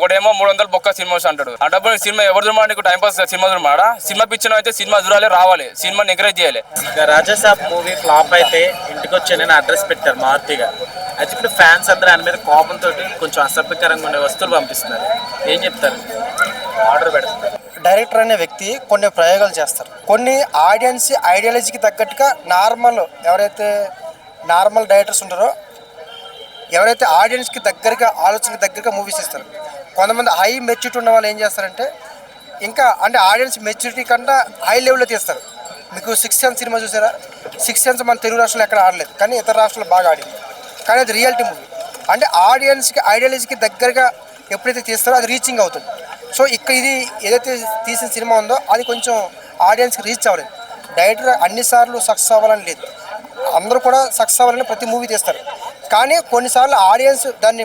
ఒకడేమో 300 బొక్క సినిమా అంటాడు. ఆ డబ్బులు సినిమా ఎవరు చూడమా, నీకు టైం పాస్ సినిమా చూడమాడా? సినిమా పిచ్చిన అయితే సినిమా చూడాలి, రావాలి, సినిమాని ఎంకరేజ్ చేయాలి. రాజాసాబ్ మూవీ ఫ్లాప్ అయితే ఇంటికి వచ్చానని అడ్రస్ పెట్టారు మారుతి గారు. అయితే ఇప్పుడు ఫ్యాన్స్ అందరూ ఆయన మీద కోపంతో కొంచెం అసభ్యకరంగా ఉండే వస్తువులు పంపిస్తున్నారు. ఏం చెప్తారు? ఆర్డర్ పెడతారు. డైరెక్టర్ అనే వ్యక్తి కొన్ని ప్రయోగాలు చేస్తారు. కొన్ని ఆడియన్స్ ఐడియాలజీకి తగ్గట్టుగా ఎవరైతే నార్మల్ డైరెక్టర్స్ ఉంటారో, ఎవరైతే ఆడియన్స్కి దగ్గరగా ఆలోచనకి దగ్గరగా మూవీస్ ఇస్తారు. కొంతమంది హై మెచ్యూరిటీ ఉన్న వాళ్ళు ఏం చేస్తారంటే ఇంకా అంటే ఆడియన్స్ మెచ్యూరిటీ కన్నా హై లెవెల్లో తీస్తారు. మీకు 6th సెన్స్ సినిమా చూసారా? 6th సెన్స్ మన తెలుగు రాష్ట్రంలో ఎక్కడ ఆడలేదు, కానీ ఇతర రాష్ట్రాలు బాగా ఆడింది. కానీ అది రియాలిటీ మూవీ. అంటే ఆడియన్స్కి ఐడియాలజీకి దగ్గరగా ఎప్పుడైతే తీస్తారో అది రీచింగ్ అవుతుంది. సో ఇది ఏదైతే తీసిన సినిమా ఉందో అది కొంచెం ఆడియన్స్కి రీచ్ అవ్వలేదు. డైరెక్టర్ అన్నిసార్లు సక్సెస్ అవ్వాలని లేదు, అందరూ కూడా సక్సెస్ అవ్వాలని ప్రతి మూవీ తీస్తారు. కానీ కొన్నిసార్లు ఆడియన్స్ దాన్ని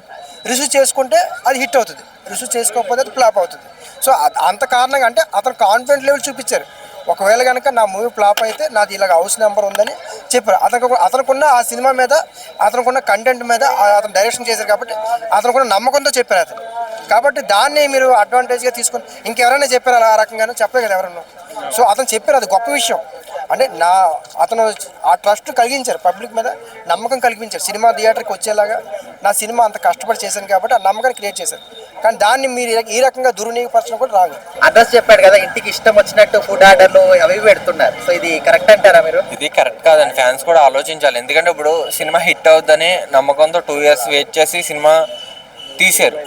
రిసీవ్ చేసుకుంటే అది హిట్ అవుతుంది, రిసీవ్ చేసుకోకపోతే అది ఫ్లాప్ అవుతుంది. సో అంత కారణంగా అంటే అతను కాన్ఫిడెంట్ లెవెల్ చూపించారు. ఒకవేళ కనుక నా మూవీ ఫ్లాప్ అయితే నాది ఇలాగ హౌస్ నెంబర్ ఉందని చెప్పారు. అతనుకున్న ఆ సినిమా మీద, అతనుకున్న కంటెంట్ మీద అతను డైరెక్షన్ చేశారు కాబట్టి అతనుకున్న నమ్మకంతో చెప్పారు అతను. కాబట్టి దాన్ని మీరు అడ్వాంటేజ్గా తీసుకొని ఇంకెవరైనా చెప్పారు అలా ఆ రకంగానే చెప్పలేదు కదా ఎవరన్నా. సో అతను చెప్పారు, అది గొప్ప విషయం. అంటే అతను ఆ ట్రస్ట్ కలిగించారు, పబ్లిక్ మీద నమ్మకం కలిగించారు. సినిమా థియేటర్కి వచ్చేలాగా నా సినిమా అంత కష్టపడి చేశాను కాబట్టి ఆ నమ్మకాన్ని క్రియేట్ చేశారు. కానీ దాన్ని మీరు ఈ రకంగా దుర్వినియోగపరచడం కూడా రాదు. అడ్రస్ చెప్పాడు కదా, ఇంటికి ఇష్టం వచ్చినట్టు ఫుడ్ ఆర్డర్లు అవి పెడుతున్నారు. సో ఇది కరెక్ట్ అంటారా మీరు? ఇది కరెక్ట్ కాదండి. ఫ్యాన్స్ కూడా ఆలోచించాలి. ఎందుకంటే ఇప్పుడు సినిమా హిట్ అవుద్దని నమ్మకంతో 2 years వెయిట్ చేసి సినిమా తీశారు.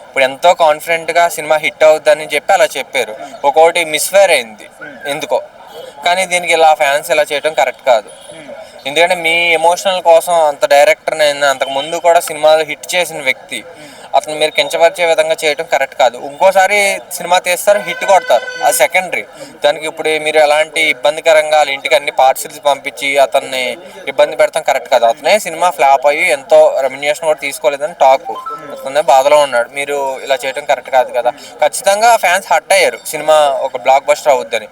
ఇప్పుడు ఎంతో కాన్ఫిడెంట్గా సినిమా హిట్ అవుద్దని చెప్పి అలా చెప్పారు. ఒక్కొక్కటి మిస్ఫైర్ అయింది ఎందుకో. కానీ దీనికి ఇలా ఫ్యాన్స్ ఇలా చేయడం కరెక్ట్ కాదు. ఎందుకంటే మీ ఎమోషనల్ కోసం అంత డైరెక్టర్, నేను అంతకు ముందు కూడా సినిమాలు హిట్ చేసిన వ్యక్తి, అతను మీరు కించపరిచే విధంగా చేయడం కరెక్ట్ కాదు. ఇంకోసారి సినిమా తీస్తారు, హిట్ కొడతారు, అది సెకండరీ. దానికి ఇప్పుడు మీరు ఎలాంటి ఇబ్బందికరంగా వాళ్ళ ఇంటికి అన్ని పార్సిల్స్ పంపించి అతన్ని ఇబ్బంది పెడతాం కరెక్ట్ కాదు. అతనే సినిమా ఫ్లాప్ అయ్యి ఎంతో రెమ్యునేషన్ కూడా తీసుకోలేదని టాక్, అతనే బాధలో ఉన్నాడు. మీరు ఇలా చేయడం కరెక్ట్ కాదు కదా. ఖచ్చితంగా ఫ్యాన్స్ హర్ట్ అయ్యారు సినిమా ఒక బ్లాక్ బస్టర్ అవుద్దని.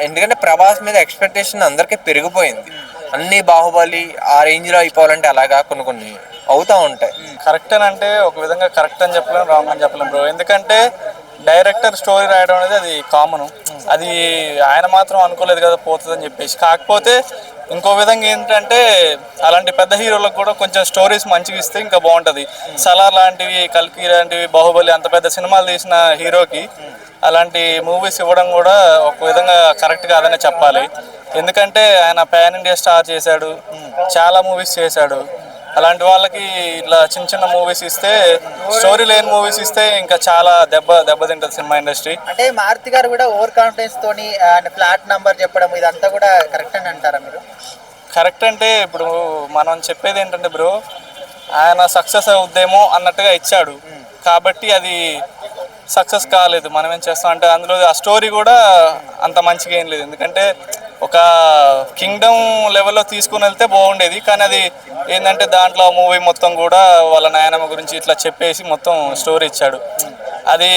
ఎందుకంటే ప్రభాస్ మీద ఎక్స్పెక్టేషన్ అందరికీ పెరిగిపోయింది. అన్ని బాహుబలి ఆ రేంజ్లో అయిపోవాలంటే అలాగా కొన్ని అవుతూ ఉంటాయి. కరెక్ట్ అని అంటే ఒక విధంగా కరెక్ట్ అని చెప్పలేము, రాంగ్ అని చెప్పలేము బ్రో. ఎందుకంటే డైరెక్టర్ స్టోరీ రాయడం అనేది అది కామను. అది ఆయన మాత్రం అనుకోలేదు కదా పోతుందని చెప్పేసి. కాకపోతే ఇంకో విధంగా ఏంటంటే అలాంటి పెద్ద హీరోలకు కూడా కొంచెం స్టోరీస్ మంచిగా ఇస్తే ఇంకా బాగుంటుంది. సలార్ లాంటివి, కల్కి లాంటివి, బాహుబలి అంత పెద్ద సినిమాలు తీసిన హీరోకి అలాంటి మూవీస్ ఇవ్వడం కూడా ఒక విధంగా కరెక్ట్ కాదనే చెప్పాలి. ఎందుకంటే ఆయన పాన్ ఇండియా స్టార్ చేశాడు, చాలా మూవీస్ చేశాడు. అలాంటి వాళ్ళకి ఇట్లా చిన్న చిన్న మూవీస్ ఇస్తే, స్టోరీ లేని మూవీస్ ఇస్తే ఇంకా చాలా దెబ్బతింటుంది సినిమా ఇండస్ట్రీ. అంటే మారుతి గారు కూడా ఓవర్ కాన్ఫిడెన్స్ తోని ఫ్లాట్ నంబర్ చెప్పడం ఇదంతా కూడా కరెక్ట్ అని అంటారా మీరు? కరెక్ట్ అంటే ఇప్పుడు మనం చెప్పేది ఏంటంటే బ్రో, ఆయన సక్సెస్ అవుద్దేమో అన్నట్టుగా ఇచ్చాడు కాబట్టి అది సక్సెస్ కాలేదు. మనం ఏం చేస్తాం అంటే అందులో ఆ స్టోరీ కూడా అంత మంచిగా ఏం లేదు. ఎందుకంటే ఒక కింగ్డమ్ లెవెల్లో తీసుకుని వెళ్తే బాగుండేది. కానీ అది ఏంటంటే దాంట్లో మూవీ మొత్తం కూడా వాళ్ళ నాయనమ్మ గురించి ఇట్లా చెప్పేసి మొత్తం స్టోరీ ఇచ్చాడు. అది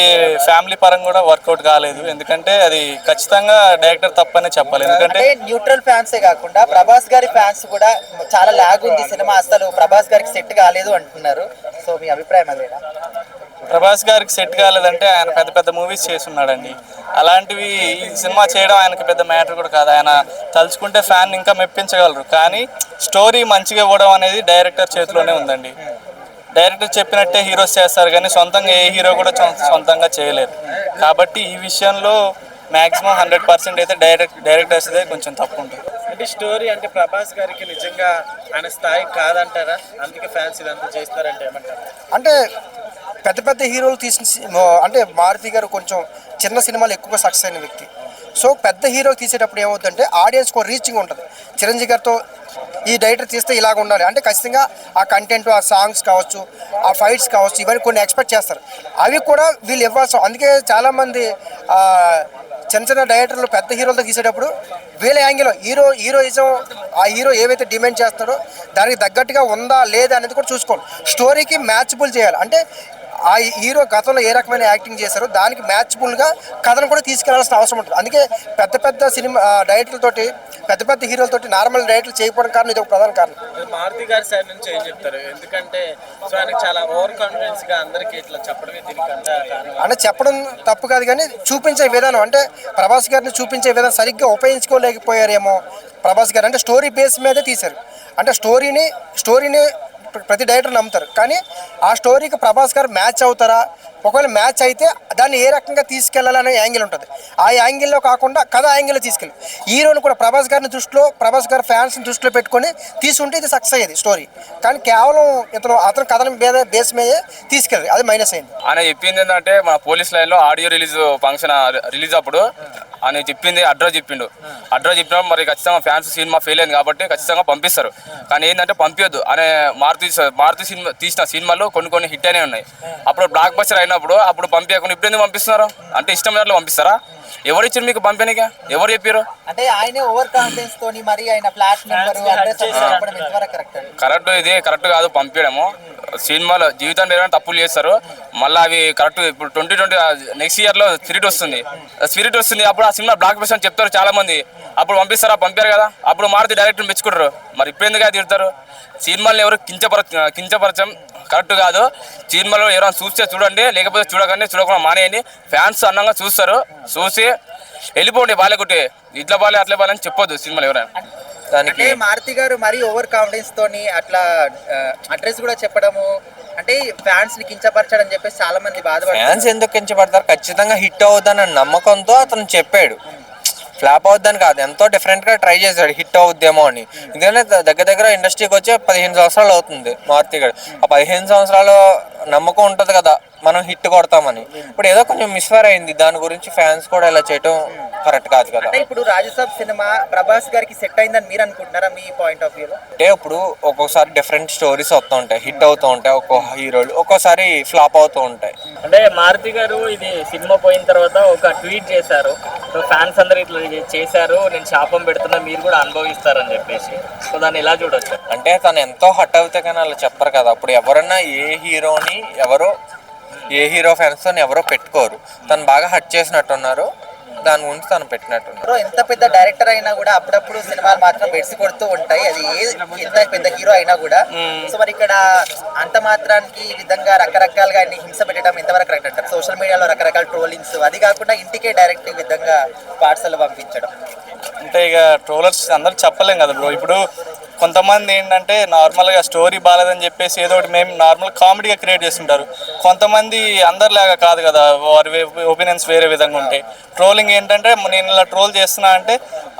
ఫ్యామిలీ పరంగా కూడా వర్కౌట్ కాలేదు. ఎందుకంటే అది ఖచ్చితంగా డైరెక్టర్ తప్పనే చెప్పాలి. ఎందుకంటే న్యూట్రల్ ఫ్యాన్సే కాకుండా ప్రభాస్ గారి ఫ్యాన్స్ కూడా చాలా లాగ్ ఉంది సినిమా, అసలు ప్రభాస్ గారికి సెట్ కాలేదు అంటున్నారు. సో మీ అభిప్రాయం అదేనా? ప్రభాస్ గారికి సెట్ కాలేదంటే ఆయన పెద్ద పెద్ద మూవీస్ చేస్తున్నాడండి. అలాంటివి ఈ సినిమా చేయడం ఆయనకి పెద్ద మ్యాటర్ కూడా కాదు. ఆయన తలుచుకుంటే ఫ్యాన్ ఇంకా మెప్పించగలరు. కానీ స్టోరీ మంచిగా ఇవ్వడం అనేది డైరెక్టర్ చేతిలోనే ఉందండి. డైరెక్టర్ చెప్పినట్టే హీరోస్ చేస్తారు, కానీ సొంతంగా ఏ హీరో కూడా సొంతంగా చేయలేరు. కాబట్టి ఈ విషయంలో మ్యాక్సిమం 100% అయితే డైరెక్టర్స్దే కొంచెం తప్పు ఉంటుంది. అంటే స్టోరీ అంటే ప్రభాస్ గారికి నిజంగా ఆయన స్థాయి కాదంటారా? అందుకే ఫ్యాన్స్ ఇదంతా చేస్తారంటే ఏమంటారు? అంటే పెద్ద పెద్ద హీరోలు తీసిన అంటే మారుతి గారు కొంచెం చిన్న సినిమాలు ఎక్కువగా సక్సెస్ అయిన వ్యక్తి. సో పెద్ద హీరో తీసేటప్పుడు ఏమవుతుందంటే ఆడియన్స్కి ఒక రీచింగ్ ఉంటుంది. చిరంజీవి గారితో ఈ డైరెక్టర్ తీస్తే ఇలాగ ఉండాలి అంటే ఖచ్చితంగా ఆ కంటెంట్, ఆ సాంగ్స్ కావచ్చు, ఆ ఫైట్స్ కావచ్చు, ఇవన్నీ కొన్ని ఎక్స్పెక్ట్ చేస్తారు. అవి కూడా వీళ్ళు ఇవ్వాల్సి. అందుకే చాలామంది చిన్న చిన్న డైరెక్టర్లు పెద్ద హీరోలతో తీసేటప్పుడు వీళ్ళ యాంగిల్లో హీరోయిజం, ఆ హీరో ఏవైతే డిమాండ్ చేస్తాడో దానికి తగ్గట్టుగా ఉందా లేదా అనేది కూడా చూసుకోవాలి. స్టోరీకి మ్యాచబుల్ చేయాలి. అంటే ఆ హీరో గతంలో ఏ రకమైన యాక్టింగ్ చేశారో దానికి మ్యాచ్బుల్గా కథను కూడా తీసుకెళ్లాల్సిన అవసరం ఉంటుంది. అందుకే పెద్ద పెద్ద సినిమా డైరెక్టర్లతోటి పెద్ద పెద్ద హీరోలతోటి నార్మల్ డైరెక్టర్లు చేయకపోవడం కారణం ఇది ఒక ప్రధాన కారణం. మారుతి గారి సైడ్ నుంచి ఏం చెప్తారు? ఎందుకంటే సో ఆయనకు చాలా ఓవర్ కాన్ఫిడెన్స్ గా అందరికీ ఇట్లా చెప్పడమే దీనికంతా కారణం. అంటే చెప్పడం తప్పు కాదు, కానీ చూపించే విధానం అంటే ప్రభాస్ గారిని చూపించే విధానం సరిగ్గా ఉపయోగించుకోలేకపోయారేమో. ప్రభాస్ గారు అంటే స్టోరీ బేస్ మీదే తీశారు. అంటే స్టోరీని ప్రతి డైరెక్టర్ నమ్ముతారు, కానీ ఆ స్టోరీకి ప్రభాస్ గారు మ్యాచ్ అవుతారా, ఒకవేళ మ్యాచ్ అయితే దాన్ని ఏ రకంగా తీసుకెళ్లాలనే యాంగిల్ ఉంటుంది. ఆ యాంగిల్లో కాకుండా కథ యాంగిల్లో తీసుకెళ్ళి హీరోని కూడా ప్రభాస్ గారిని ప్రభాస్ గారి ఫ్యాన్స్ని దృష్టిలో పెట్టుకొని తీసుంటే ఇది సక్సెస్ అయ్యేది స్టోరీ. కానీ కేవలం అతను కథను బేస్ మీదే తీసుకెళ్ళి అది మైనస్ అయింది. ఆయన చెప్పింది ఏంటంటే మన పోలీస్ లైన్లో ఆడియో ఫంక్షన్ రిలీజ్ అప్పుడు ఆయన చెప్పింది అడ్రస్ చెప్పినప్పుడు మరి ఖచ్చితంగా ఫ్యాన్స్ సినిమా ఫెయిల్ అయింది కాబట్టి ఖచ్చితంగా పంపిస్తారు. కానీ ఏంటంటే పంపించొద్దు అనే మారుతి సినిమా తీసిన సినిమాలు కొన్ని హిట్ అయినా ఉన్నాయి. అప్పుడు బ్లాక్ బస్టర్ అయినప్పుడు అప్పుడు పంపించకుండా ఇప్పుడు ఎందుకు పంపిస్తున్నారు? అంటే ఇష్టమైన పంపిస్తారా? ఎవరు ఇచ్చారు మీకు పంపిణీగా? ఎవరు చెప్పారు? అంటే ఆయనే ఓవర్ కాన్ఫిడెన్స్ తోని మరి ఆయన ఫ్లాష్ నెంబర్ అడ్రస్ చెప్పడం ఎంతవరకు కరెక్ట్? కరెక్ట్, ఇది కరెక్ట్ కాదు పంపించడము. సినిమాలో జీవితంలో ఏమైనా తప్పులు చేస్తారు, మళ్ళీ అవి కరెక్ట్. ఇప్పుడు 2020 నెక్స్ట్ ఇయర్లో స్పిరిట్ వస్తుంది. అప్పుడు ఆ సినిమా బ్లాక్ బస్టర్ అని చెప్తారు చాలా మంది. అప్పుడు పంపారు కదా, అప్పుడు మారుతి డైరెక్టర్ మెచ్చుకుంటారు. మరి ఇప్పుడు ఎందుకు తిడతారు? సినిమాలను ఎవరు కించపరచం కరెక్ట్ కాదు. సినిమాలో ఎవరైనా చూడండి, లేకపోతే చూడకుండా మానేయండి. ఫ్యాన్స్ అన్నంగా చూసి వెళ్ళిపోండి. బాలేకుంటే ఇట్లా బాలే అట్లా బాలే అని చెప్పొద్దు సినిమాలో ఎవరైనా. అంటే మారుతి గారు మరీ ఓవర్ కాన్ఫిడెన్స్ తోని అట్లా అడ్రస్ కూడా చెప్పడము అంటే ఫ్యాన్స్ ని కించపరచడం చెప్పేసి చాలా మంది బాధపడతారు. ఫ్యాన్స్ ఎందుకు కించపడతారు? ఖచ్చితంగా హిట్ అవుతుందన్న నమ్మకంతో అతను చెప్పాడు. ఫ్లాప్ అవుద్దని కాదు, ఎంతో డిఫరెంట్గా ట్రై చేశాడు హిట్ అవుద్దేమో అని. ఎందుకంటే దగ్గర ఇండస్ట్రీకి వచ్చి 15 సంవత్సరాలు అవుతుంది మారుతి గారు. ఆ 15 సంవత్సరాలు నమ్మకం ఉంటుంది కదా మనం హిట్ కొడతామని. ఇప్పుడు ఏదో కొంచెం మిస్ఫైర్ అయింది. దాని గురించి ఫ్యాన్స్ కూడా ఇలా చేయడం కరెక్ట్ కాదు కదా. అంటే ఇప్పుడు రాజసాబ్ సినిమా ప్రభాస్ గారికి సెట్ అయిందని మీరు అనుకుంటున్నారా మీ పాయింట్ ఆఫ్ వ్యూలో? అంటే ఇప్పుడు ఒక్కొక్కసారి డిఫరెంట్ స్టోరీస్ వస్తూ ఉంటాయి, హిట్ అవుతూ ఉంటాయి. ఒక్కొక్క హీరోలు ఒక్కోసారి ఫ్లాప్ అవుతూ ఉంటాయి. అంటే మారుతి గారు ఇది సినిమా పోయిన తర్వాత ఒక ట్వీట్ చేశారు, ఫ్యాన్స్ అందరూ ఇట్లా చేశారు, నేను శాపం పెడుతున్నా, మీరు కూడా అనుభవిస్తారని చెప్పేసి. సో దాన్ని ఎలా చూడొచ్చు? అంటే తను ఎంతో హట్ అవుతే కానీ అలా చెప్పరు కదా. అప్పుడు ఎవరన్నా ఏ హీరో ఫ్యాన్స్ తో ఎవరో పెట్టుకోరు. తను బాగా హట్ చేసినట్టున్నారు, దాని గురించి తను పెట్టినట్టున్నారు. ఎంత పెద్ద డైరెక్టర్ అయినా కూడా అప్పుడప్పుడు సినిమాలు మాత్రం బెడ్సి కొడుతూ ఉంటాయి, అది ఎంత పెద్ద హీరో అయినా కూడా. సో మరి ఇక్కడ అంత మాత్రానికి ఈ విధంగా రకరకాలుగా అన్ని హింస పెట్టడం ఎంతవరకు కరెక్ట్ అంటారు? సోషల్ మీడియాలో రకరకాల ట్రోలింగ్స్, అది కాకుండా ఇంటికే డైరెక్ట్ ఈ విధంగా పార్సల్ పంపించడం అంటే ఇక ట్రోలర్స్ అందరూ చెప్పలేం కదా బ్రో. ఇప్పుడు కొంతమంది ఏంటంటే నార్మల్గా స్టోరీ బాగాలేదని చెప్పేసి ఏదో ఒకటి మేము నార్మల్ కామెడీగా క్రియేట్ చేస్తుంటారు. కొంతమంది అందరిలాగా కాదు కదా, వారి ఒపీనియన్స్ వేరే విధంగా ఉంటాయి. ట్రోలింగ్ ఏంటంటే నేను ఇలా ట్రోల్ చేస్తున్నా అంటే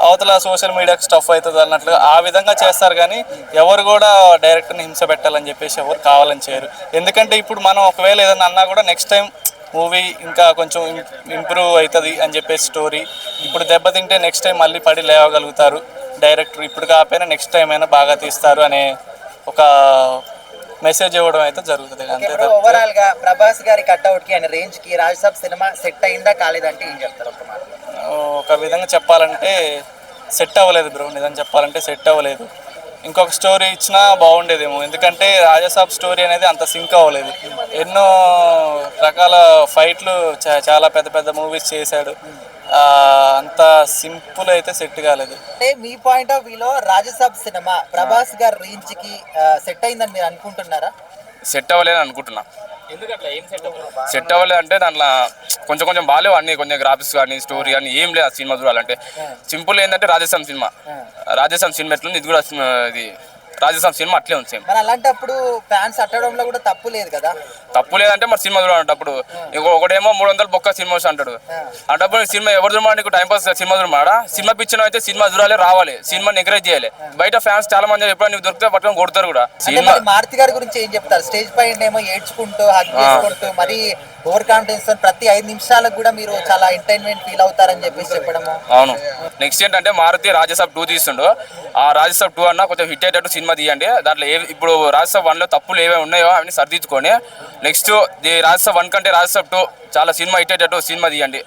అవతల సోషల్ మీడియాకి స్టఫ్ అవుతుంది అన్నట్లుగా ఆ విధంగా చేస్తారు. కానీ ఎవరు కూడా డైరెక్టర్ని హింస పెట్టాలని చెప్పేసి ఎవరు కావాలని చేయరు. ఎందుకంటే ఇప్పుడు మనం ఒకవేళ ఏదైనా అన్నా కూడా నెక్స్ట్ టైం మూవీ ఇంకా కొంచెం ఇంప్రూవ్ అవుతుంది అని చెప్పేసి స్టోరీ ఇప్పుడు దెబ్బతింటే నెక్స్ట్ టైం మళ్ళీ పడి లేవగలుగుతారు డైరెక్టర్. ఇప్పుడు కాకపోయినా నెక్స్ట్ టైం అయినా బాగా తీస్తారు అనే ఒక మెసేజ్ ఇవ్వడం అయితే జరుగుతుంది. అంతే. ఓవరాల్ గా ప్రభాస్ గారి కట్అవుట్ కి ఆయన రేంజ్ కి రాజసాబ్ సినిమా సెట్ అయిందా కాలేదంటే ఏం చెప్తారు? ఒక విధంగా చెప్పాలంటే సెట్ అవ్వలేదు బ్రో. నిజం చెప్పాలంటే సెట్ అవ్వలేదు. ఇంకొక స్టోరీ ఇచ్చినా బాగుండేదేమో. ఎందుకంటే రాజసాబ్ స్టోరీ అనేది అంత సింక్ అవ్వలేదు. ఎన్నో రకాల ఫైట్లు, చాలా పెద్ద మూవీస్ చేశాడు. అంత సింపుల్ అయితే సెట్ కాలేదు. అంటే మీ పాయింట్ ఆఫ్ వ్యూలో రాజసాబ్ సినిమా ప్రభాస్ గారి రేంజ్ కి సెట్ అయిందని మీరు అనుకుంటున్నారా? సెట్ అవ్వలేదని అనుకుంటున్నా. సెట్ అవ్వలేదు అంటే దాంట్లో కొంచెం బాగాలేవు అన్ని, కొంచెం గ్రాఫిక్స్ కానీ స్టోరీ కానీ ఏం లేదు. ఆ సినిమా చూడాలంటే సింపుల్ ఏంటంటే రాజస్థాన్ సినిమా ఎట్లుంది, ఇది కూడా ఇది రాజస్థాన్ సినిమా అట్లే ఉంది సేమ్. మరి అలాంటప్పుడు ఫ్యాన్స్ అట్టడంలో కూడా తప్పు లేదు కదా? తప్పు లేదంటే మరి సినిమా చూడాలంటప్పుడు ఒకటేమో 300 బొక్క సినిమా అంటాడు. అంటప్పుడు సినిమా ఎవరు చూడమని నీకు టైంపాస్ సినిమా చూడమాడా? సినిమా పిచ్చిన అయితే సినిమా చూడాలి, రావాలి, సినిమాని ఎంకరేజ్ చేయాలి. బయట ఫ్యాన్స్ చాలా మంది ఎప్పుడైనా నీకు దొరికితే పట్టుకొని కొడతారు కూడా. సినిమా మారుతి గారి గురించి ఏం చెప్తారు? స్టేజ్ పైన ఏమో ఏడ్చుకుంటూ హగ్ చేసుకుంటూ మరి ఓవర్ కాన్ఫిడెన్స్ ప్రతి 5 నిమిషాలకు కూడా మీరు చాలా ఎంటర్టైన్మెంట్ ఫీల్ అవుతారని చెప్పేసి చెప్పడము. అవును. నెక్స్ట్ ఏంటంటే మారుతి రాజసాబ్ 2 తీస్తుండు. ఆ రాజసాబ్ 2 అన్న కొంచెం హిట్ అయ్యేటట్టు సినిమా తీయండి. దాంట్లో ఇప్పుడు రాజసాబ్ 1లో తప్పులు ఏమేమి ఉన్నాయో అవన్నీ సరిదిద్దుకొని నెక్స్ట్ రాజసాబ్ 1 కంటే రాజసాబ్ 2 చాలా సినిమా హిట్ అయ్యేటట్టు సినిమా తీయండి.